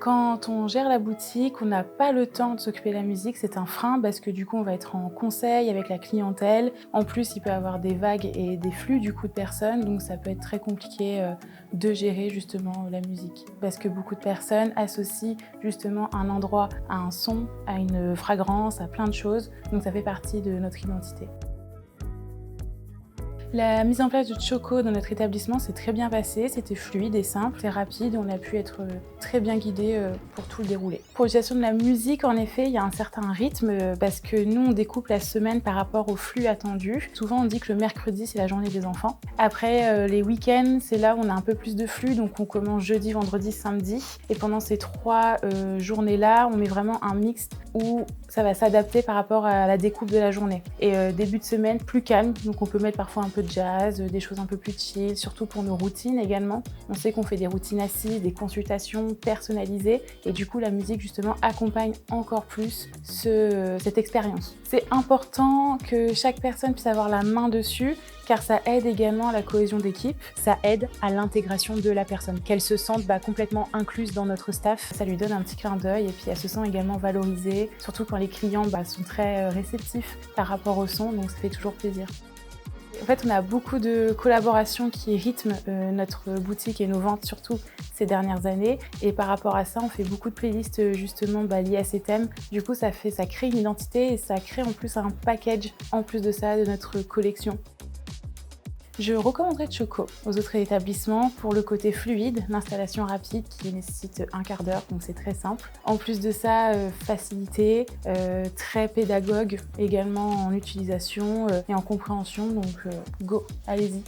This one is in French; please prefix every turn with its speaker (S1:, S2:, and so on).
S1: Quand on gère la boutique, on n'a pas le temps de s'occuper de la musique, c'est un frein parce que du coup on va être en conseil avec la clientèle. En plus, il peut y avoir des vagues et des flux du coup de personnes, donc ça peut être très compliqué de gérer justement la musique. Parce que beaucoup de personnes associent justement un endroit à un son, à une fragrance, à plein de choses, donc ça fait partie de notre identité. La mise en place de Choco dans notre établissement s'est très bien passée, c'était fluide et simple, et rapide, on a pu être très bien guidés pour tout le déroulé. Pour l'utilisation de la musique, en effet, il y a un certain rythme parce que nous, on découpe la semaine par rapport au flux attendu. Souvent, on dit que le mercredi, c'est la journée des enfants. Après, les week-ends, c'est là où on a un peu plus de flux, donc on commence jeudi, vendredi, samedi. Et pendant ces 3 journées-là, on met vraiment un mix où ça va s'adapter par rapport à la découpe de la journée. Et début de semaine, plus calme, donc on peut mettre parfois un peu de jazz, des choses un peu plus chill, surtout pour nos routines également. On sait qu'on fait des routines assises, des consultations personnalisées, et du coup la musique justement accompagne encore plus cette expérience. C'est important que chaque personne puisse avoir la main dessus, car ça aide également à la cohésion d'équipe, ça aide à l'intégration de la personne, qu'elle se sente complètement incluse dans notre staff. Ça lui donne un petit clin d'œil et puis elle se sent également valorisée, surtout quand les clients sont très réceptifs par rapport au son, donc ça fait toujours plaisir. En fait, on a beaucoup de collaborations qui rythment notre boutique et nos ventes, surtout ces dernières années. Et par rapport à ça, on fait beaucoup de playlists justement liées à ces thèmes. Du coup, ça crée une identité et ça crée en plus un package en plus de ça de notre collection. Je recommanderais Choco aux autres établissements pour le côté fluide, l'installation rapide qui nécessite un quart d'heure, donc c'est très simple. En plus de ça, facilité, très pédagogue également en utilisation et en compréhension, donc go, allez-y.